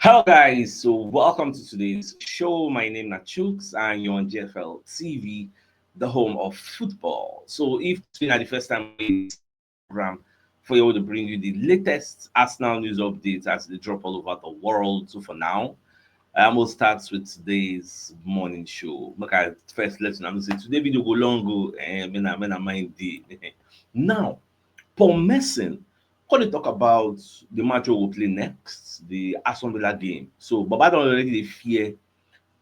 Hello guys, so welcome to today's show. My name is CHUKS and you're on GFL TV, the home of football. So if today is the first time we this program for you to bring you the latest Arsenal news updates as they drop all over the world. So for now, I almost start with today's morning show. Look at first lesson. I'm say today video go long go and when I mind the now Paul Merson, when they talk about the match we will play next, the Aston Villa game. So Baba don't already dey fear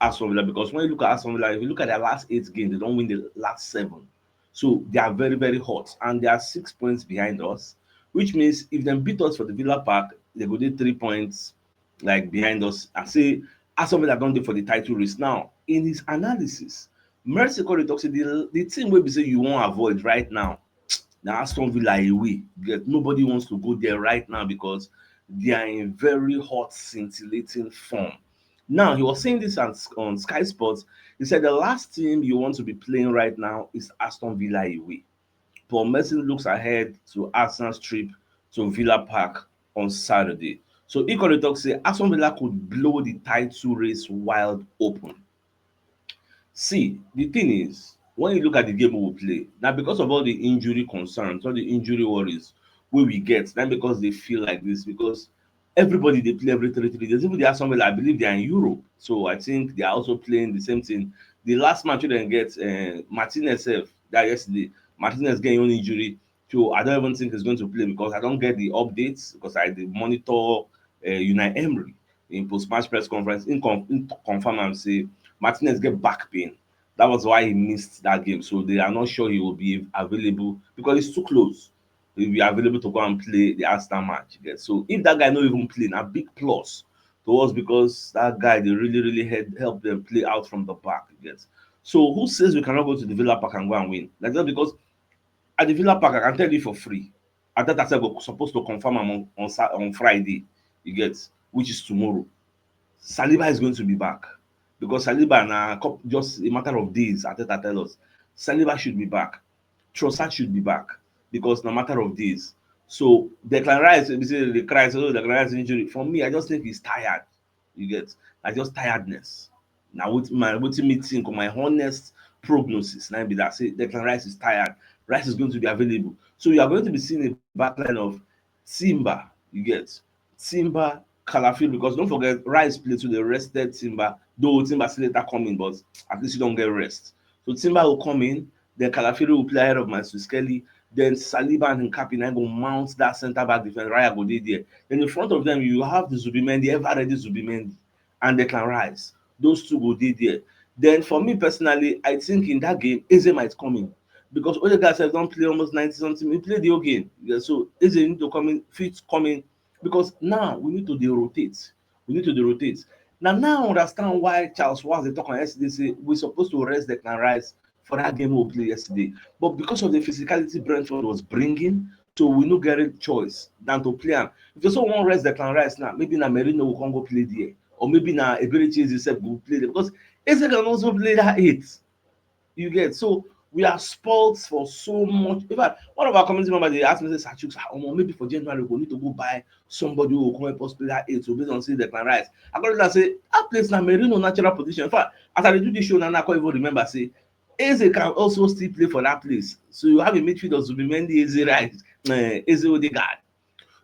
Aston Villa because when you look at Aston Villa, if you look at their last 8 games, they don't win the last 7. So they are very, very hot and they are 6 points behind us, which means if they beat us for the Villa Park, they go dey 3 points like behind us. I say Aston Villa don't do for the title race. Now, in his analysis, Mercy Corey talks say the team wey be say you won't avoid right now na Aston Villa away. Nobody wants to go there right now because they are in very hot, scintillating form. Now, he was saying this on Sky Sports. He said the last team you want to be playing right now is Aston Villa away. Paul Merson looks ahead to Arsenal's trip to Villa Park on Saturday. So Equally Talk say Aston Villa could blow the title race wide open. See, the thing is, when you look at the game we will play, now because of all the injury concerns, all the injury worries we get, not because they feel like this, because everybody they play every 3 days. Even the Aston Villa, I believe they are in Europe, so I think they are also playing the same thing. The last match we didn't get Martinez that yesterday, Martinez getting own injury, so I don't even think he's going to play because I don't get the updates because I did monitor Unai Emery in post-match press conference. In confirm and say Martinez get back pain. That was why he missed that game. So they are not sure he will be available because it's too close. He will be available to go and play the Arsenal match. Yeah. So if that guy not even playing, a big plus to us because that guy they really really help them play out from the back. Yes. So who says we cannot go to the Villa Park and go and win? Like that because at the Villa Park I can tell you for free. At that I said we're supposed to confirm on Friday. You get which is tomorrow. Saliba is going to be back because Saliba na just a matter of days. Ateta tell us Saliba should be back, Trossard should be back because na matter of days. So Declan Rice, we say the cry, so Declan Rice injury. For me, I just think he's tired. You get, I just tiredness. Now wetin me think of my honest prognosis. Now be that say Declan Rice is tired. Rice is going to be available. So you are going to be seeing a backline of Timber. You get Timber, Calafield because don't forget Rice played to the rested Timber, though Timber still later come in, but at least you don't get rest. So Timber will come in, then Calafield will play ahead of Masu Skelly, then Saliba and Nkapi now go mount that centre back defense. Raya go there. Then in front of them you have the Zubimendi, ever ready Zubimendi, and Declan Rice. Those two go there. Then for me personally, I think in that game Eze might come in because other guys have don't play almost 90 something. He played the whole game. Yeah, so Eze need to come in, fit come in because now we need to rotate. We need to rotate. Now I understand why Charles was they talk on yesterday say we're supposed to rest Declan Rice for that game we play yesterday. But because of the physicality Brentford was bringing, so we no get a choice than to play him. If you also want rest Declan Rice now, maybe na Merino will come go play there. Or maybe na Eberichi himself will play there. Because Eze can also play that 8. You get so we are spoiled for so much. In fact, one of our community members they asked me, say, Chuks, maybe for January we need to go buy somebody who will come help us play that 8. So based on say Declan Rice. I got to say that place now Merino natural position. In fact, as I do this show now, I can't even remember say Eze can also still play for that place. So you have a midfield of Zubimendi, Eze Rice, Eze Odegaard.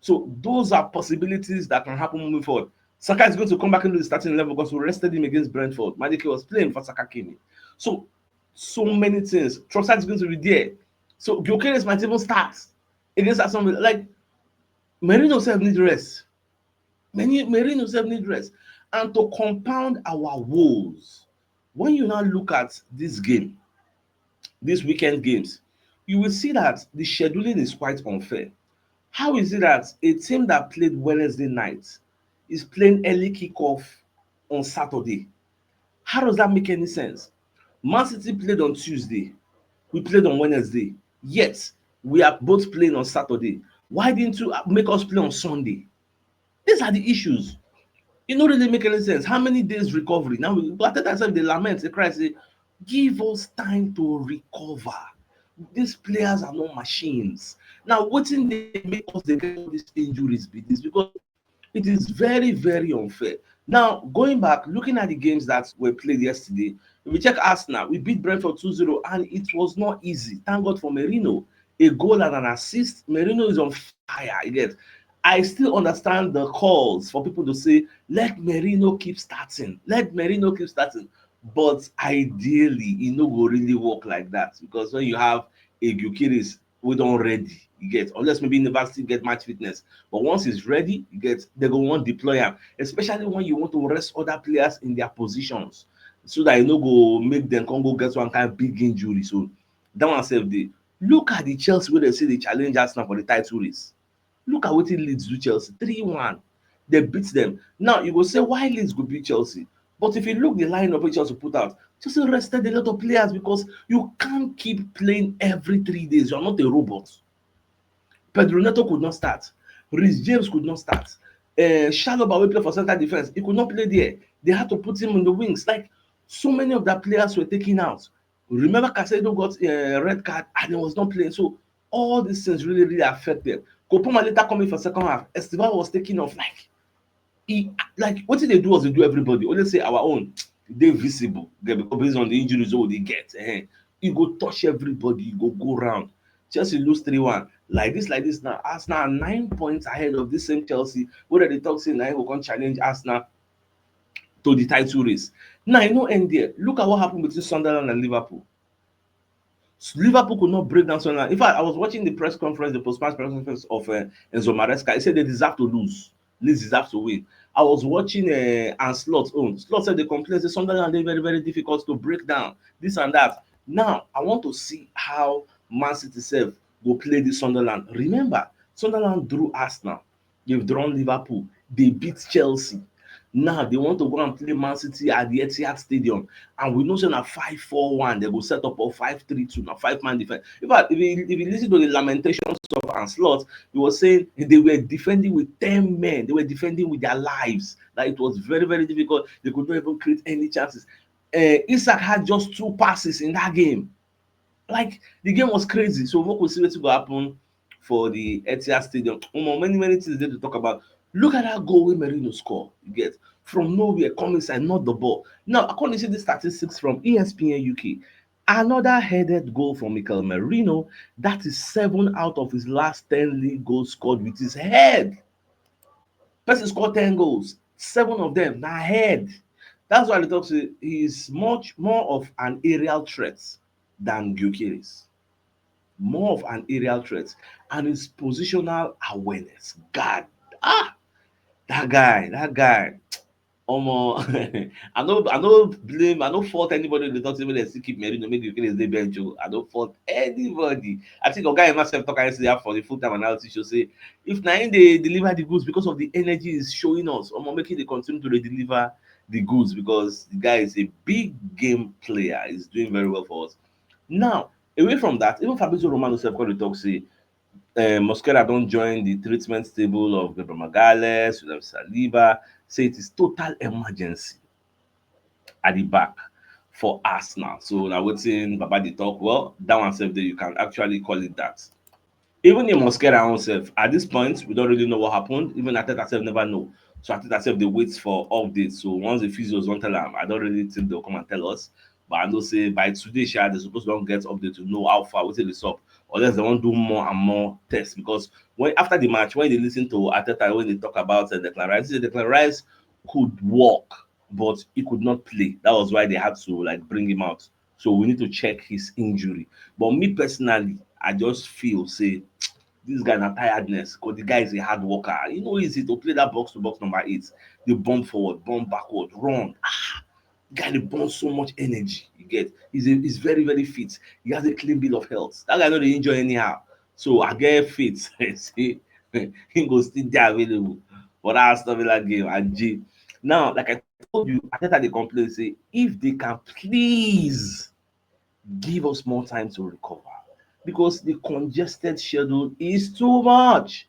So those are possibilities that can happen moving forward. Saka is going to come back into the starting level because we rested him against Brentford. Madike was playing for Saka came in. So many things. Trossard is going to be there. So Gyökeres might even start against Aston Villa. Like Merino self need rest. Merino self need rest. And to compound our woes, when you now look at this game, these weekend games, you will see that the scheduling is quite unfair. How is it that a team that played Wednesday night is playing early kickoff on Saturday? How does that make any sense? Man City played on Tuesday. We played on Wednesday. Yet, we are both playing on Saturday. Why didn't you make us play on Sunday? These are the issues. It don't really make any sense. How many days recovery? Now, at that time, they lament, they cry, say, give us time to recover. These players are not machines. Now, wetin dey make us dey get all these injuries be this because It is very, very unfair. Now, going back, looking at the games that were played yesterday, if we check Arsenal, we beat Brentford 2-0, and it was not easy. Thank God for Merino. A goal and an assist. Merino is on fire. You get. I still understand the calls for people to say, let Merino keep starting. Let Merino keep starting. But ideally, it no go really work like that, because when you have a Gyökeres we don ready, you get, unless maybe university get match fitness, but once he's ready, you get, they go wan deploy am, especially when you want to rest other players in their positions, so that e no go make dem come go get one kind of big injury. So that one sef dey. Look at the Chelsea wey dem say dey challenge Arsenal for the title race. Look at wetin Leeds do Chelsea 3-1. They beat them. Now you go say why Leeds go beat Chelsea, but if you look the lineup wey Chelsea put out, Chelsea rested a lot of players, because you can't keep playing every 3 days. You are not a robot. Pedro Neto could not start. Reece James could not start. Chalobah wey play for central defence, he could not play there. They had to put him in the wings. Like, so many of their players were taken out. Remember Caicedo got a red card and he was not playing. So all these things really, really affect them. Kopama later coming for second half. Esteban was taking off. Like what did they do was they do everybody. Only say our own, they visible. They because based on the injuries all they get. You go touch everybody, you go round. Chelsea lose 3-1. Like this now. Arsenal are 9 points ahead of this same Chelsea. Whether they talk say now go come challenge Arsenal to the title race. Now you know end there. Look at what happened between Sunderland and Liverpool. Liverpool could not break down Sunderland. In fact, I was watching the press conference, the post-match press conference of Enzo Maresca. He said they deserve to lose. Leeds deserve to win. I was watching and Slot's own. Slot said they complained that Sunderland they very, very difficult to break down. This and that. Now, I want to see how Man City self will play this Sunderland. Remember, Sunderland drew Arsenal. They've drawn Liverpool. They beat Chelsea. Now they want to go and play Man City at the Etihad Stadium, and we know say na 5-4-1 they go set up, or 5-3-2, na 5-man defense. In fact, if you listen to the lamentations of Anslot, he was saying they were defending with 10 men. They were defending with their lives. Like, it was very, very difficult. They could not even create any chances. Isak had just 2 passes in that game. Like, the game was crazy. So we could see wetin go happen for the Etihad Stadium. Many things there to talk about. Look at that goal wey Merino score. You get, from nowhere, come inside, not the ball. Now, according to the statistics from ESPN UK, another headed goal from Mikel Merino. That is 7 out of his last 10 league goals scored with his head. Person scored 10 goals, 7 of them na head. That's why they talk say he is much more of an aerial threat than Gyökeres. More of an aerial threat, and his positional awareness. God, that guy. Omo, I no blame, I no fault anybody wey dey talk say make dem still keep Merino, make Gyökeres dey bench o. I no fault anybody. I think Oga Emma sef talk am yesterday for the full time analysis show say if na him dey deliver the goods because of the energy he's showing us, omo, make him dey continue to dey deliver the goods, because the guy is a big game player. He's doing very well for us. Now, away from that, even Fabrizio Romano sef come dey talk say Mosquera don join the treatment table of Gabriel Magalhaes, William Saliba, say it is total emergency at the back for Arsenal. So na wetin Baba dey talk. Well, that one sef dey, you can actually call it that. Even in Mosquera own sef, at this point, we don't really know what happened. Even Arteta sef never know. So Arteta sef dey wait for updates. So once the physios don tell am, I don't really think they'll come and tell us. But I know say by today, they supposed to don get update to know how far, wetin dey sup. Unless they wan do more and more tests. Because when after the match, when they listen to Arteta, when they talk about Declan Rice, Declan Rice could walk, but he could not play. That was why they had to like bring him out. So we need to check his injury. But me personally, I just feel say this guy na tiredness, because the guy is a hard worker. You know, easy to play that box to box number 8. They bump forward, bump backward, run. Guy dey burn so much energy. You get, he's very, very fit. He has a clean bill of health. That guy no dey injure anyhow. So I get faith say he go still dey available for that Aston Villa game and G. Now, like I told you, Arteta dey complain say if they can please give us more time to recover, because the congested schedule is too much,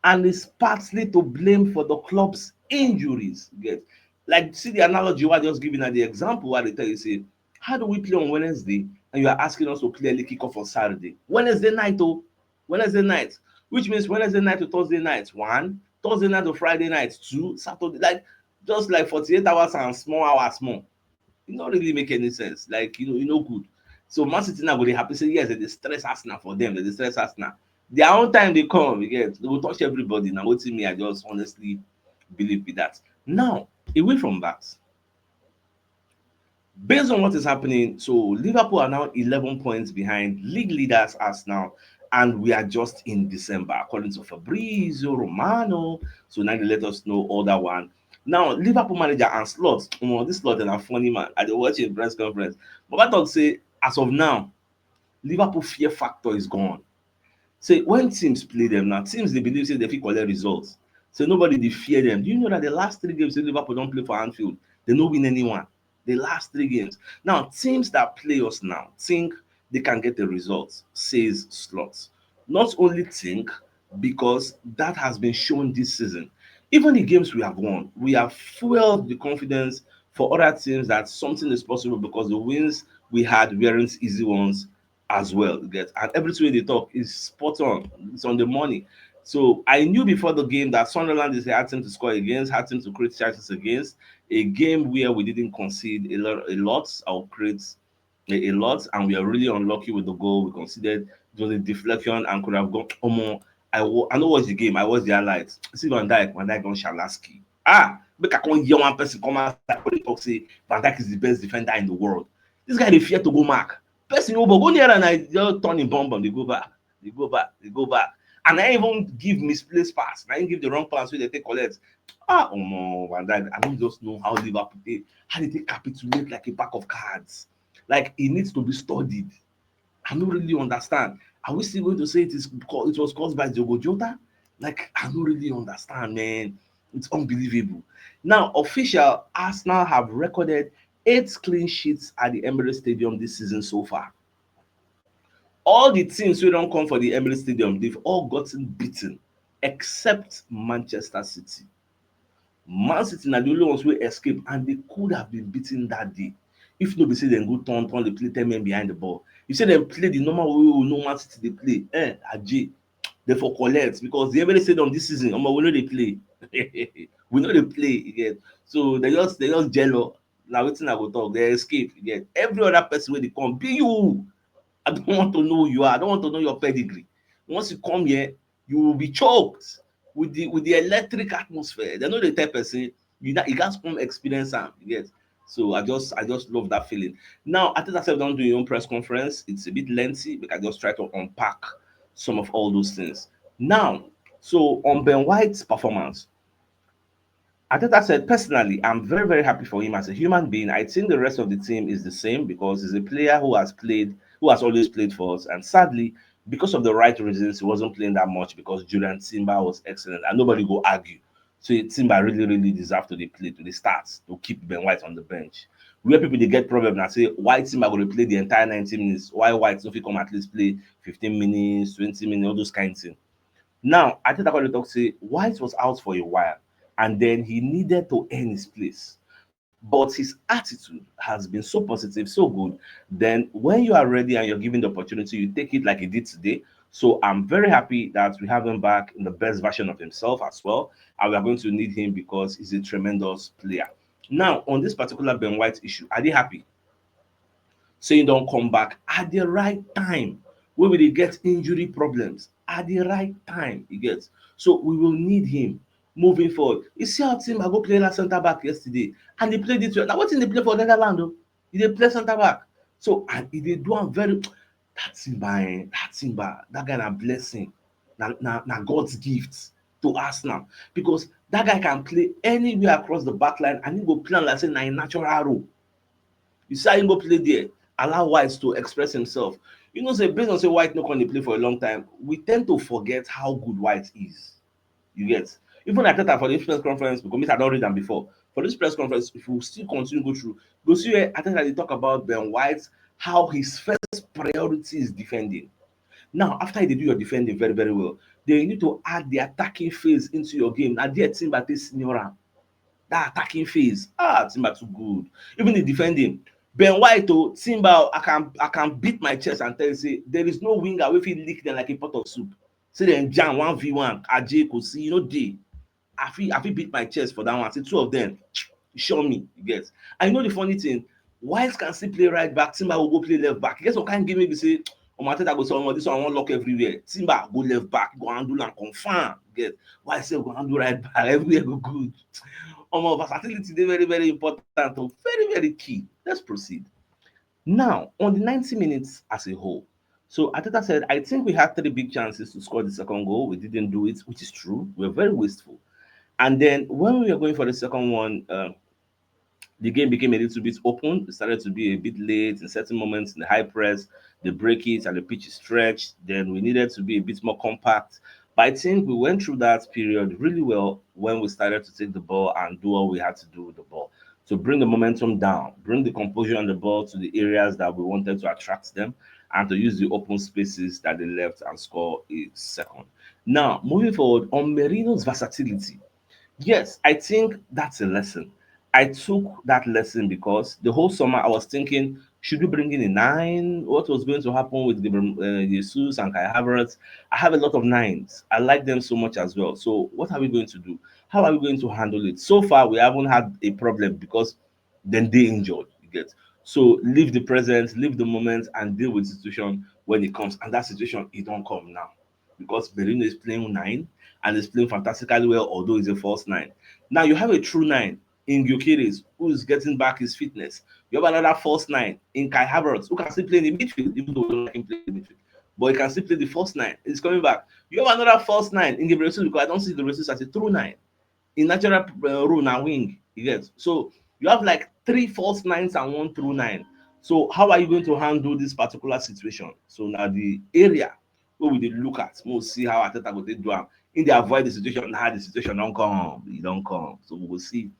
and it's partly to blame for the club's injuries. You get, like, see the analogy wey I just giving at the example where they tell you say, how do we play on Wednesday and you are asking us to clearly kick off on Saturday? Wednesday night, which means Wednesday night to Thursday night, 1, Thursday night to Friday night to Saturday, like just like 48 hours and small hours more. It don't really make any sense. Like good. So Man City now go dey happy say yes, they stress Arsenal for them, they stress Arsenal. Their own time they come, you get, they will touch everybody. Now wetin me I just honestly believe with that. Now, away from that, based on what is happening, so Liverpool are now 11 points behind league leaders Arsenal, and we are just in December, according to Fabrizio Romano. So now they let us know all that one. Now, Liverpool manager and Slot, this Slot is a funny man. I dey watch him press conference. But I thought say, as of now, Liverpool fear factor is gone. Say when teams play them now, teams they believe say they fit collect results. So nobody they fear them. Do you know that the last 3 games Liverpool don't play for Anfield, they no win anyone. The last 3 games. Now teams that play us now think they can get the results, says Slots. Not only think, because that has been shown this season. Even the games we have won, we have fueled the confidence for other teams that something is possible because the wins we had weren't easy ones as well. Get, and everything they talk is spot on. It's on the money. So I knew before the game that Sunderland is a hard team to score against, hard team to create chances against. A game where we didn't concede a lot or create a lot, and we are really unlucky with the goal we considered. It was a deflection and could have gone. I know watch the game. I watched the highlights. See Van Dijk on Shalaski. Make I come hear one person come outside and talk say Van Dijk is the best defender in the world. This guy dey fear to go mark. Person go near and I just turn him bomb. They go back. They go back. They go back. And I even give misplaced pass. I even give the wrong pass where they take collect. Van Dijk, I don't just know how Liverpool how they capitulate like a pack of cards. Like it needs to be studied. I don't really understand. Are we still going to say it was caused by Diogo Jota? Like I don't really understand, man. It's unbelievable. Now, official Arsenal have recorded 8 clean sheets at the Emirates Stadium this season so far. All the teams who don't come for the Emirates Stadium, they've all gotten beaten except Manchester City. Man City na the only ones wey escape, and they could have been beaten that day if no be say dem go turn dey play 10 men behind the ball. You say dem play the normal way we know Man City dey play, aje dem for collect, because the Emirates Stadium this season we no dey play. We no dey play again. So they just jealous. Na wetin I go talk, they escape again. Every other person wey dey come, be you. I don't want to know who you are. I don't want to know your pedigree. Once you come here, you will be choked with the electric atmosphere. They know the type person you guys come experience am. Yes. So I just love that feeling. Now, I think I said don't do your own press conference. It's a bit lengthy, but I just try to unpack some of all those things. Now, so on Ben White's performance, Ateta said, personally, I'm very, very happy for him as a human being. I think the rest of the team is the same because he's a player who has always played for us. And sadly, because of the right reasons, he wasn't playing that much because Julian Timber was excellent. And nobody go argue. So Timber really, really deserved to play to the start to keep Ben White on the bench. Where people they get problem and say, why Timber going to play the entire 90 minutes? Why White so if he come at least play 15 minutes, 20 minutes, all those kinds of things. Now, I think I got to talk say White was out for a while, and then he needed to earn his place. But his attitude has been so positive, so good. Then, when you are ready and you're given the opportunity, you take it like he did today. So, I'm very happy that we have him back in the best version of himself as well. And we are going to need him because he's a tremendous player. Now, on this particular Ben White issue, are they happy? Saying don't come back at the right time when we get injury problems at the right time he gets. So we will need him moving forward. You see how Timber go play last center back yesterday and they played it well. Now wetin dey play for Netherlands o? He dey play center back. So and he dey do am very that guy na blessing. Na God's gift to Arsenal because that guy can play anywhere across the back line and he go play am like say na im natural role. You see how him go play there, allow White to express himself. You know, say based on say White no come dey play for a long time, we tend to forget how good White is. You get? Even I thought for this press conference, because I don't read them before. For this press conference, if we still continue to go through, go see where I think that they talk about Ben White, how his first priority is defending. Now, after you do your defending very, very well, then you need to add the attacking phase into your game. Now, dear Timber takes senior that attacking phase. Timber too good. Even the defending. Ben White Timber, I can beat my chest and tell you say there is no winger wey fit lick them like a pot of soup. Say dem jam 1v1, Aje Kosi, dey. I feel beat my chest for that one. Say two of them, show me, you get. I know the funny thing, Wise can still play right back, Timber will go play left back. You get some kind game maybe say, Mateta go say, this one won't lock everywhere. Timber go left back, go handle and confirm. You get. Wise say go handle right back, everywhere go good. Versatility dey very very important, very very key. Let's proceed. Now, on the 90 minutes as a whole, so Ateta said, I think we had three big chances to score the second goal. We didn't do it, which is true. We were very wasteful. And then when we were going for the second one, the game became a little bit open. It started to be a bit late in certain moments in the high press, the break it, and the pitch is stretched. Then we needed to be a bit more compact. But I think we went through that period really well when we started to take the ball and do what we had to do with the ball. To bring the momentum down, bring the composure on the ball to the areas that we wanted to attract them, and to use the open spaces that they left and score a second. Now, moving forward on Merino's versatility. Yes, I think that's a lesson. I took that lesson because the whole summer I was thinking, should we bring in a nine? What was going to happen with Jesus and Kai Havertz? I have a lot of nines. I like them so much as well. So what are we going to do? How are we going to handle it? So far, we haven't had a problem because then they injured. You get. So leave the present, leave the moment, and deal with the situation when it comes. And that situation, it don't come now because Merino is playing nine and is playing fantastically well, although he's a false nine. Now you have a true nine in Gyökeres, who is getting back his fitness. You have another false nine in Kai Havertz, who can still play in the midfield, even though we don't like him playing in the midfield. But he can still play the false nine. He's coming back. You have another false nine in Gabriel Jesus, because I don't see Gabriel Jesus as a true nine. In natural role na wing, you get. So you have like three false nines and one true nine. So how are you going to handle this particular situation? So now the area where we dey look at, we'll see how Ateta go take do am. In dey avoid the situation, now the situation don come, e don come. So we will see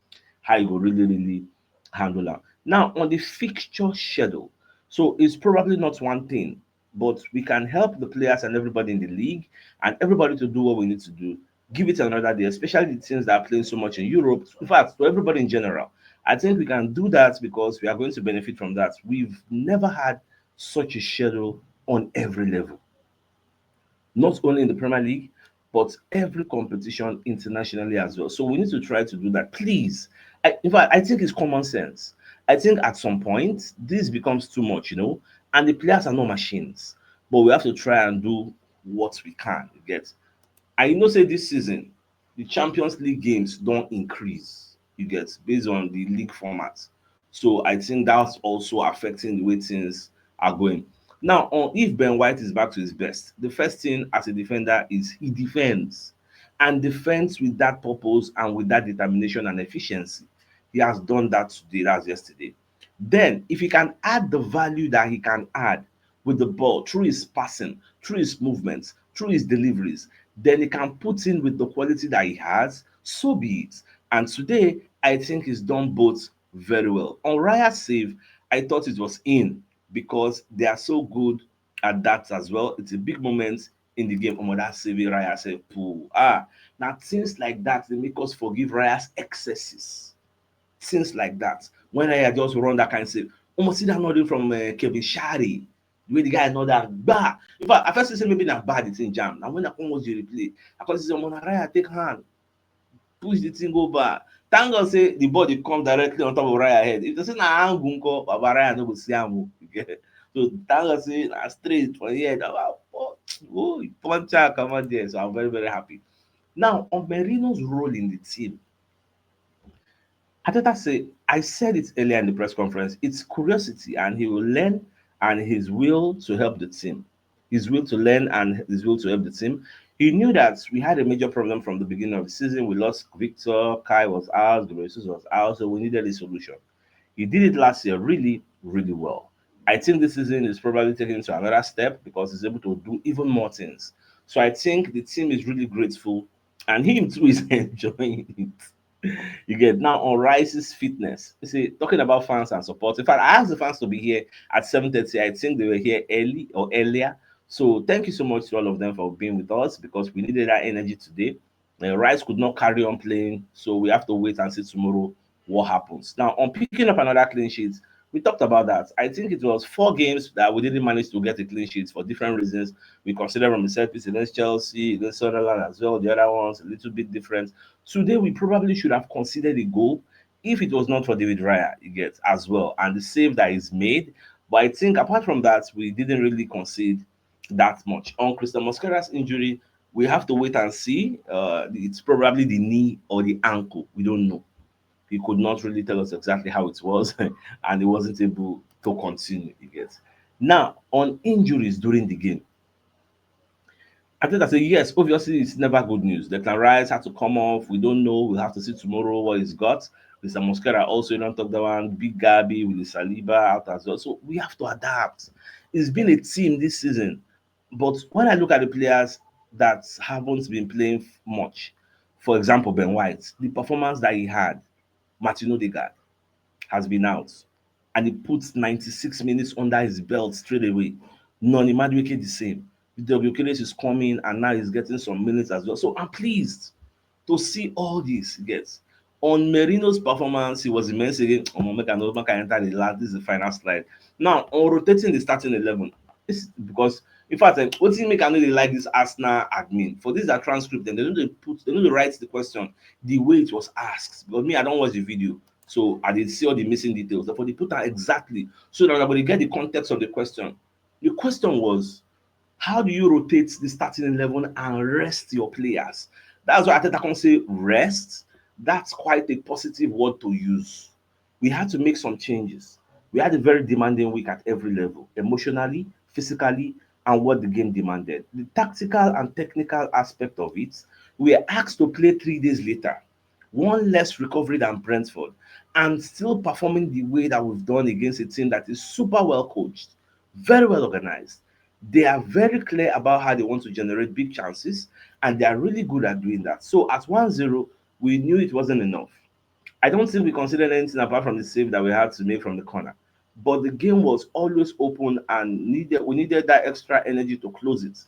how you go really really handle am. Now on the fixture schedule, so it's probably not one thing, but we can help the players and everybody in the league and everybody to do what we need to do. Give it another day, especially the teams that are playing so much in Europe. In fact, to everybody in general, I think we can do that because we are going to benefit from that. We've never had such a schedule on every level, not only in the Premier League, but every competition internationally as well. So we need to try to do that. Please. In fact, I think it's common sense. I think at some point, this becomes too much, and the players are not machines. But we have to try and do what we can, you get. I know say this season, the Champions League games don't increase, you get, based on the league format. So I think that's also affecting the way things are going. Now, if Ben White is back to his best, the first thing as a defender is he defends and defends with that purpose and with that determination and efficiency. He has done that today, that's yesterday. Then, if he can add the value that he can add with the ball through his passing, through his movements, through his deliveries, then he can put in with the quality that he has, so be it. And today, I think he's done both very well. On Raya's save, I thought it was in because they are so good at that as well. It's a big moment in the game. That save, Raya said, "Pooh." Now things like that, they make us forgive Raya's excesses. Things like that. When I just run that kind of save, almost see that nothing from Kevin Shari. The way the guy know that bah. In fact, I first say maybe not bad the thing jam. Now when I come watch the replay, I can see someone Raya take hand, push the thing over. Thank God say the ball dey come directly on top of Raya head. If they say na angle nko, Baba Raya no go see am o. You get. So thank God say na straight for here. Oh, punch am comot there. So I'm very very happy. Now on Merino's role in the team, Ateta say, I said it earlier in the press conference, it's curiosity and he will learn and his will to help the team. His will to learn and his will to help the team. He knew that we had a major problem from the beginning of the season. We lost Victor, Kai was out, Gabriel was out, so we needed a solution. He did it last year really, really well. I think this season is probably taking it to another step because he's able to do even more things. So I think the team is really grateful and him too is enjoying it. You get. Now on Rice's fitness. You see, talking about fans and support. In fact, I asked the fans to be here at 7:30. I think they were here early or earlier. So thank you so much to all of them for being with us because we needed that energy today. Rice could not carry on playing, so we have to wait and see tomorrow what happens. Now on picking up another clean sheet, We talked about that. I think it was 4 games that we didn't manage to get a clean sheet for different reasons. We consider from the set piece against Chelsea, against Sunderland as well. The other ones a little bit different. Today we probably should have considered a goal if it was not for David Raya, you get as well, and the save that is made. But I think apart from that, we didn't really concede that much. On Christian Mosquera's injury, we have to wait and see. It's probably the knee or the ankle. We don't know. He could not really tell us exactly how it was, and he wasn't able to continue. You get now on injuries during the game. I think I say yes. Obviously, it's never good news. Declan Rice had to come off. We don't know. We'll have to see tomorrow what he's got. Mr. Mosquera also, you don't talk that one. Big Gabi with the Saliba out as well. So we have to adapt. It's been a team this season, but when I look at the players that haven't been playing much, for example, Ben White, the performance that he had, Martin Odegaard has been out, and he puts 96 minutes under his belt straight away. Noni Madueke the same. W. Kellis is coming, and now he's getting some minutes as well. So I'm pleased to see all this. Yes. On Merino's performance, he was immense again. Make an over can enter the last. This is the final slide. Now, on rotating the starting 11, this is because, in fact, what thing make I know they like this Arsenal admin for this are transcript, and they don't write the question the way it was asked. Because me, I don't watch the video, so I did see all the missing details. Therefore, they put that exactly so that everybody get the context of the question. The question was, how do you rotate the starting 11 and rest your players? That's why Ateta can say rest. That's quite a positive word to use. We had to make some changes. We had a very demanding week at every level, emotionally, physically, and what the game demanded. The tactical and technical aspect of it, we were asked to play 3 days later, one less recovery than Brentford, and still performing the way that we've done against a team that is super well coached, very well organized. They are very clear about how they want to generate big chances, and they are really good at doing that. So at 1-0, we knew it wasn't enough. I don't think we considered anything apart from the save that we had to make from the corner. But the game was always open, and we needed that extra energy to close it.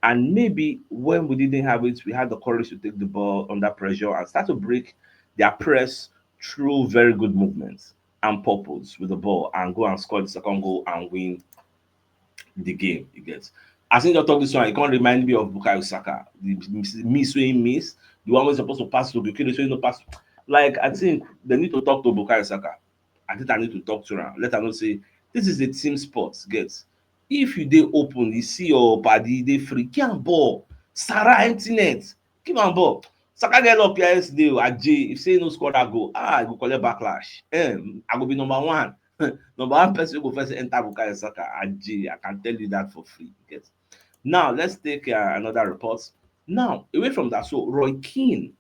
And maybe when we didn't have it, we had the courage to take the ball under pressure and start to break their press through very good movements and purpose with the ball and go and score the second goal and win the game. You get. As in just talk this one, it can't remind me of Bukayo Saka. The miss wey him miss, the one wey supposed to pass to Bukayo wey no pass. Like I think they need to talk to Bukayo Saka. I think I need to talk to am. Let am know say this is a team sport. Get. If you dey open, you see your paddy dey free, give am ball. Sarah empty net, give am ball. Saka get up here yesterday Aje, if say no score that goal, I go collect backlash. I go be number one. Number one person wey go first enter Bukayo Saka, Aje. I can tell you that for free. Get. Now let's take another report. Now away from that, so Roy Keane,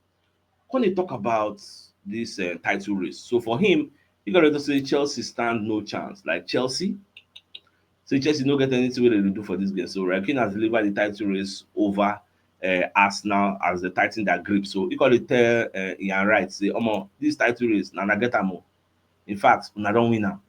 when they talk about this title race, so for him, you got to say Chelsea stand no chance. Like Chelsea, so Chelsea no get anything wey dem dey do for this game. So Roy Keane has delivered the title race over Arsenal as they tighten their grip. So he got to tell Ian Wright say, "Omo, this title race na get am o. In fact, una don win am."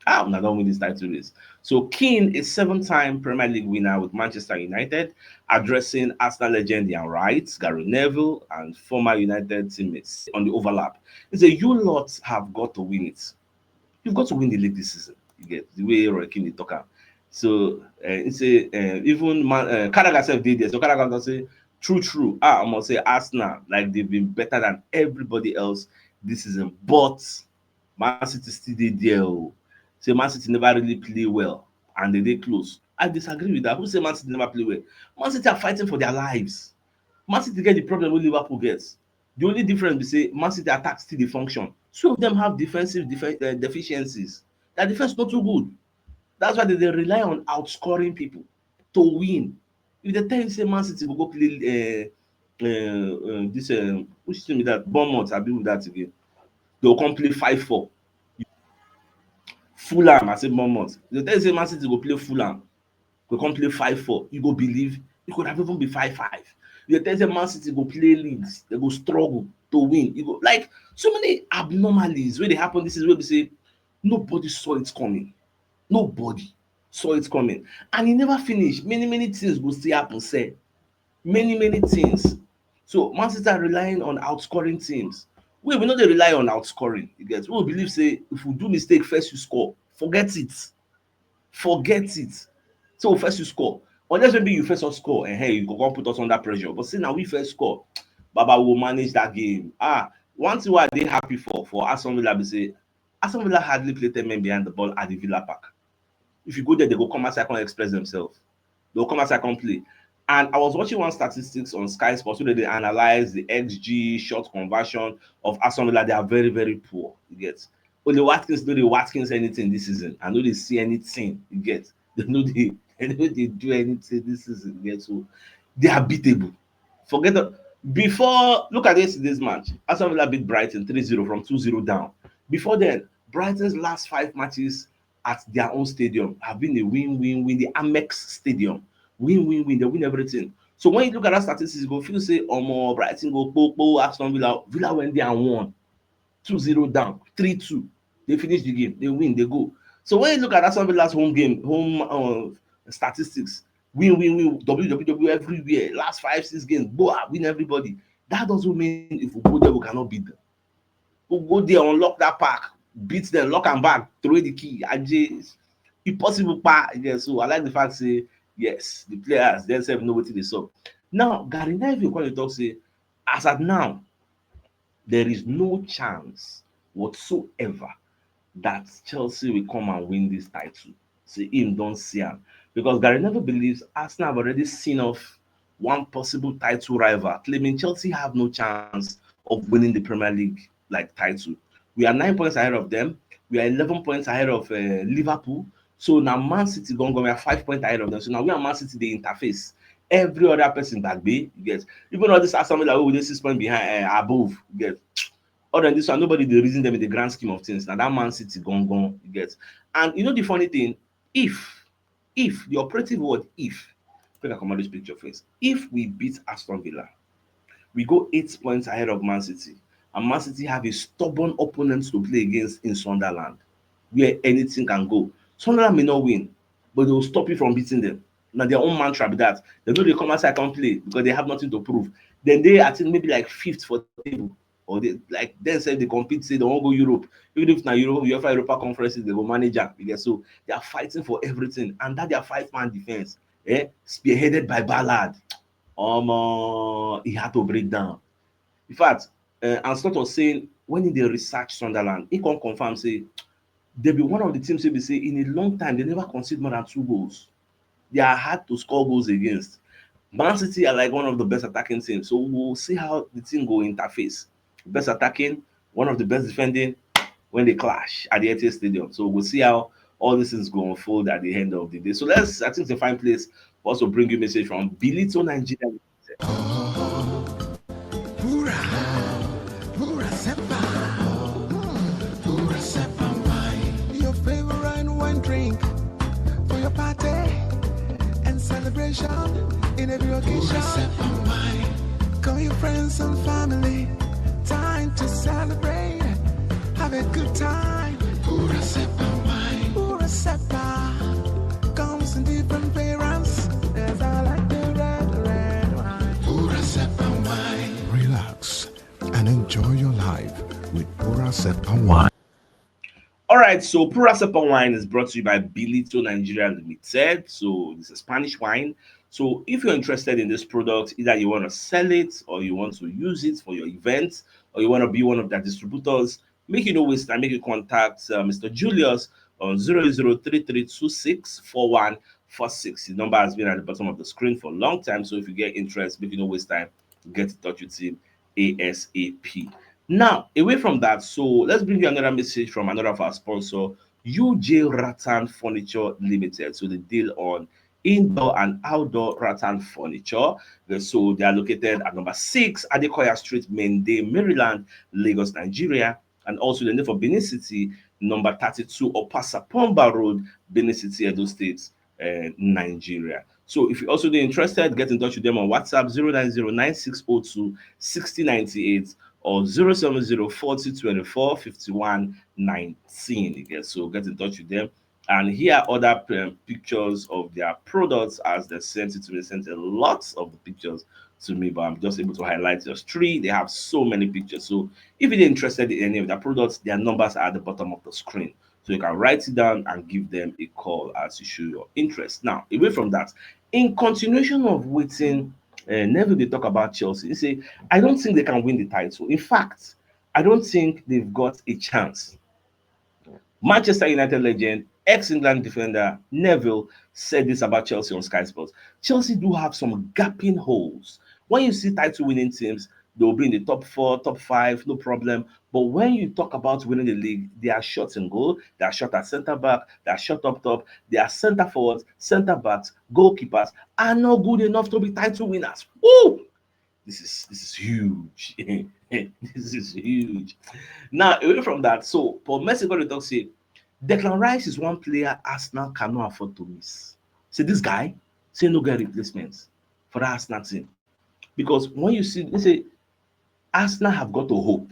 Una don win this title race. So Keane is 7-time Premier League winner with Manchester United, addressing Arsenal legend Ian Wright, Gary Neville, and former United teammates on the overlap. He said, "You lot have got to win it. You've got to win the league this season." You get the way Roy Keane dey talk am. So he say even Carragher sef dey there. So Carragher don say true. I must say Arsenal, like they've been better than everybody else this season, but Man City still dey there o. Say Man City never really play well and they dey close. I disagree with that. Who say Man City never play well? Man City are fighting for their lives. Man City get the problem wey Liverpool gets. The only difference be say Man City attack still dey function. Two of them have defensive deficiencies. Their defense not too good. That's why they dey rely on outscoring people to win. If they tell you say Man City go play this which team be that Bournemouth abi with that again, they go come play 5-4. Fulham, I say Bournemouth. They tell you say Man City go play Fulham, go come play 5-4. You go believe it could have even be 5-5. They tell you say Man City go play Leeds, they go struggle to win. You go like so many abnormalities wey dey happen this is wey be say nobody saw it coming. Nobody saw it coming. And e never finish. Many things go still happen sef. Many things. So Man City are relying on outscoring teams. We know they rely on outscoring. You get, we believe say if we do mistake first you score, forget it. So first you score, unless maybe you first us score and hey you go come put us under pressure, but say now we first score, baba will manage that game. One thing why they happy for Aston Villa be say Aston Villa hardly play 10 men behind the ball at the Villa Park. If you go there they go come outside and express themselves, they'll come outside and play. And I was watching one statistics on Sky Sports where they analyze the XG shot conversion of Aston Villa. They are very, very poor. You get, only Watkins know the Watkins anything this season. I know they see anything. You get, they know they do anything this season. You get, so they are beatable. Forget that. Before, look at yesterday's match. Aston Villa beat Brighton 3-0 from 2-0 down. Before then, Brighton's last 5 matches at their own stadium have been a win-win-win. The Amex Stadium, win-win-win. They win everything. So when you look at that statistics, you go feel say, Brighton go po Aston Villa. Villa went there and won 2-0 down, 3-2. They finish the game, they win, they go. So when you look at Aston Villa's home statistics, win, WWW everywhere, last 5-6 games, win everybody. That doesn't mean if we go there, we cannot beat them. We'll go there, unlock that park, beat them, lock and back, throw the key. Impossible pa. Yeah, so I like the fact say yes, the players themselves know what they saw. Now, Gary Neville when you talk say, as at now, there is no chance whatsoever that Chelsea will come and win this title. Say him don't see him. Because Gary Neville believes Arsenal have already seen off one possible title rival, claiming Chelsea have no chance of winning the Premier League like title. We are 9 points ahead of them. We are 11 points ahead of Liverpool. So now Man City going we are 5 points ahead of them. So now we are Man City the interface. Every other person back bay, you get. Even all this Arsenal like we 6 points behind above, you get. Other than this one, nobody dey reason them in the grand scheme of things. Now that Man City gone, you get. And you know the funny thing, if the operative word if, I come out this picture first. If we beat Aston Villa, we go 8 points ahead of Man City, and Man City have a stubborn opponent to play against in Sunderland, where anything can go. Sunderland may not win, but they will stop you from beating them. Now their own mantra be that they know they come outside and play because they have nothing to prove. Then they I think maybe like fifth for table, or they like then say they compete, say they won't go Europe. Even if now Europe, UEFA Europa conferences, they go manager. So they are fighting for everything, and that their 5-man defense, spearheaded by Ballard. He had to break down. In fact, Anstott was saying when they research Sunderland, he can confirm say they be one of the teams wey be say in a long time they never concede more than 2 goals. They are hard to score goals against. Man City are like one of the best attacking teams, so we'll see how the team go interface. Best attacking, one of the best defending when they clash at the Etihad Stadium. So we'll see how all this is going to unfold at the end of the day. So I think it's a fine place for us to bring you a message from Bilito Nigeria. Your favorite wine drink for your party and celebration in every occasion. Call your friends and family, time to celebrate, have a good time. Pura Sepa wine. Pura Sepa comes in different variants. There's I like the red wine. Pura Sepa wine. Relax and enjoy your life with Pura Sepa wine. All right, so Pura Sepa wine is brought to you by Bilito Nigeria Limited. So it's a Spanish wine. So if you're interested in this product, either you want to sell it or you want to use it for your events or you want to be one of their distributors, make you no waste time, make you contact Mr. Julius on 0033264146. His number has been at the bottom of the screen for a long time. So if you get interest, make you no waste time, get in touch with him ASAP. Now, away from that, so let's bring you another message from another of our sponsor, UJ Rattan Furniture Limited. So they deal on indoor and outdoor rattan furniture. So they are located at number 6 Adekoya Street, Mende, Maryland, Lagos, Nigeria. And also the name for Benin City, number 32 Opasapomba Road, Benin City, Edo State, Nigeria. So if you're also interested, get in touch with them on WhatsApp 09096026098 or 07040245119. Again, so get in touch with them. And here are other pictures of their products as they sent it to me. They sent a lot of the pictures to me, but I'm just able to highlight just three. They have so many pictures. So if you're interested in any of their products, their numbers are at the bottom of the screen. So you can write it down and give them a call as you show your interest. Now, away from that, in continuation of waiting, Neville they talk about Chelsea. They say, I don't think they can win the title. In fact, I don't think they've got a chance. Manchester United legend, ex-England defender Neville said this about Chelsea on Sky Sports. Chelsea do have some gaping holes. When you see title-winning teams, they'll be in the top four, top five, no problem. But when you talk about winning the league, they are short in goal, they are short at centre back, they are short up top, they are centre forwards, centre backs, goalkeepers are not good enough to be title winners. Woo! This is huge. This is huge. Now, away from that, so Paul Messi got to talk say Declan Rice is one player Arsenal cannot afford to miss. Say this guy, say no get replacements for the Arsenal team. Because when you see, they say Arsenal have got to hope.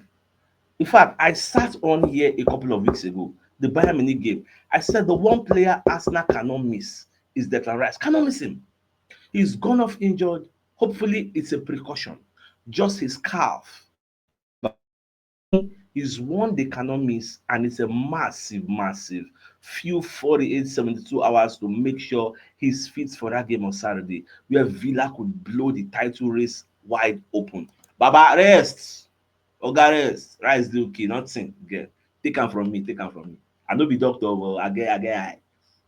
In fact, I sat on here a couple of weeks ago, the Bayern Munich game. I said the one player Arsenal cannot miss is Declan Rice. Cannot miss him. He's gone off injured. Hopefully, it's a precaution. Just his calf. But is one they cannot miss, and it's a massive few 48, 72 hours to make sure he's fit for that game on Saturday, where Villa could blow the title race wide open. Baba, rest. Oga, rest. Rice the okay, nothing. Again. Take him from me, take him from me. I know be doctor, but I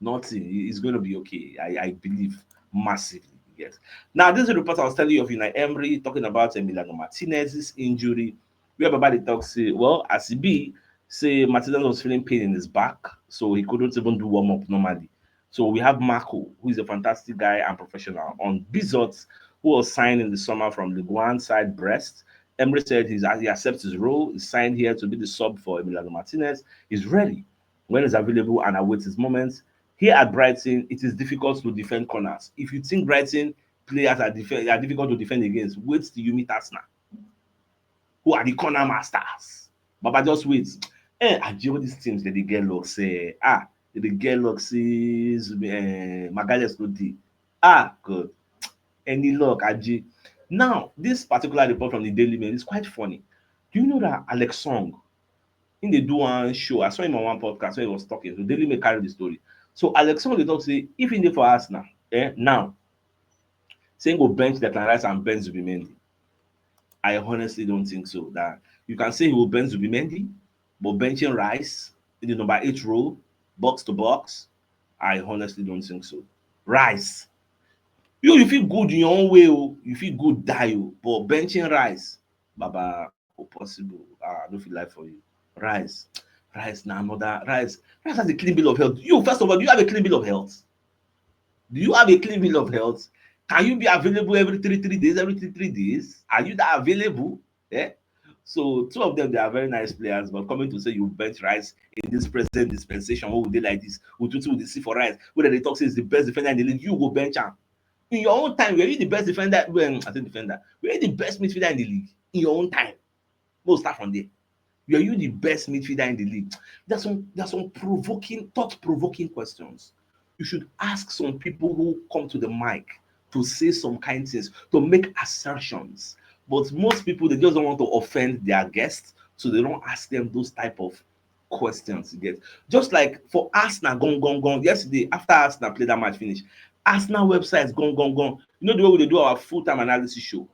nothing. It's going to be okay. I believe massively. Yes. Now, this is a report I was telling you of Unai Emery talking about Emiliano Martinez's injury. Where everybody talks, say, well, as he be, say Martinez was feeling pain in his back, so he couldn't even do warm up normally. So we have Marco, who is a fantastic guy and professional, on Bizot, who was signed in the summer from Ligue 1 side Brest. Emery said he accepts his role. He's signed here to be the sub for Emiliano Martinez. He's ready when he's available and awaits his moments. Here at Brighton, it is difficult to defend corners. If you think Brighton players are difficult to defend against, wait till you meet Arsenal, who are the corner masters. Baba, just wait. I do these teams that they get luck say, they get luck says Magalhaes no dey. Good. Any luck, Aji. Now, this particular report from the Daily Mail is quite funny. Do you know that Alex Song, in the do one show, I saw him on one podcast when he was talking, so Daily Mail carried the story. So Alex Song dey talk say, if he dey for Arsenal, now, saying go bench Declan Rice and bench Zubimendi. I honestly don't think so. That you can say he will bench Zubimendi, but benching Rice in the number 8 role, box to box, I honestly don't think so. Rice, you feel good in your own way, you feel good die, but benching Rice, Baba, possible. I don't feel like for you. Rice now another Rice has a clean bill of health. You first of all, do you have a clean bill of health? Do you have a clean bill of health? Can you be available every 3 days, every 3 days? Are you that available? Yeah. So two of them, they are very nice players, but coming to say you bench Rice in this present dispensation, what would they like this? Would they see for Rice? Whether they talk say is the best defender in the league, you go bench him. In your own time, were you the best defender? Well, I think defender. Were you the best midfielder in the league? In your own time. We'll start from there. Were you the best midfielder in the league? There's some thought-provoking questions. You should ask some people who come to the mic to say some kind things, to make assertions. But most people, they just don't want to offend their guests, so they don't ask them those type of questions. You get just like for Arsenal, gone. Yesterday, after Arsenal played that match finish, Arsenal website is gone. You know the way they do our full-time analysis show?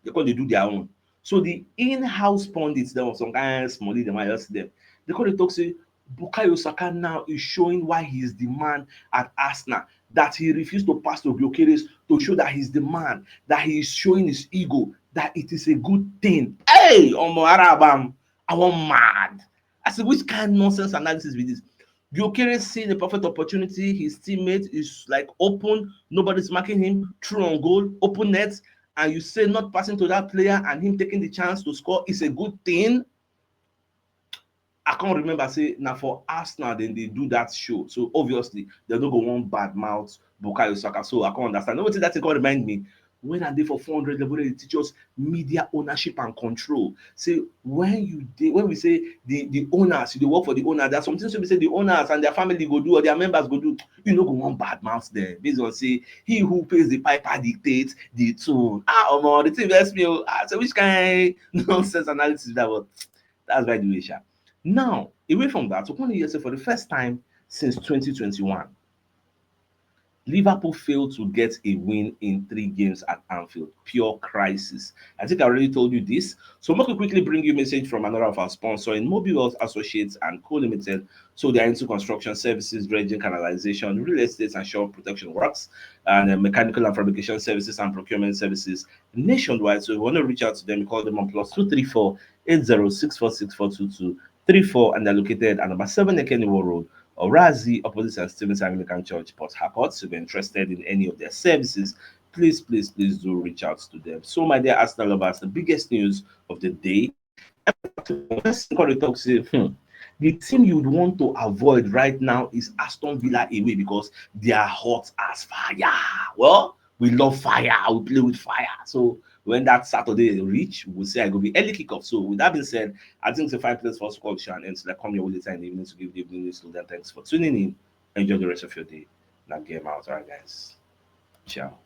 Because they do their own. So the in-house pundits, there was some kind of small, they might ask them. They call the talk say, Bukayo Saka now is showing why he is the man at Arsenal, that he refused to pass to Gyökeres to show that he's the man, that he is showing his ego, that it is a good thing. Hey, Omo Arabam, I want mad. I said, which kind of nonsense analysis with this? Gyökeres seeing the perfect opportunity, his teammate is like open, nobody's marking him, through on goal, open net, and you say not passing to that player and him taking the chance to score is a good thing. I can't remember say now for Arsenal then they do that show. So obviously they don't go one bad mouth Bukayo Saka. So I can't understand. Nobody that can remind me when are they for 400 level, they teach us media ownership and control. Say when we say the owners, they work for the owner, there are some things we say the owners and their family go do or their members go do. You know, go one bad mouth there based on say he who pays the piper dictates the tune. The thing vex me. So which kind nonsense analysis that was? That's by the way, sha. Now, away from that, so one year for the first time since 2021. Liverpool failed to get a win in 3 games at Anfield. Pure crisis. I think I already told you this. So I'm going to quickly bring you a message from another of our sponsors in Mobile Wealth Associates and Co Limited. So they are into construction services, dredging, canalization, real estate and shore protection works, and mechanical and fabrication services and procurement services nationwide. So if you want to reach out to them, call them on +234 8064642234, and they're located at number 7 Ekeniwo Road, or Razi, opposite St. Stephen's Anglican Church, Port Harcourt. So if you're interested in any of their services, please do reach out to them. So, my dear Arsenal lovers, the biggest news of the day. The team you'd want to avoid right now is Aston Villa away because they are hot as fire. Well, we love fire. We play with fire. So when that Saturday reach, we'll say I go be early kickoff. So with that being said, I think it's a 5 plus for squad show, and so like come here later in the evening to give the evening news to them. Thanks for tuning in. Enjoy the rest of your day. Now game out, alright guys. Ciao.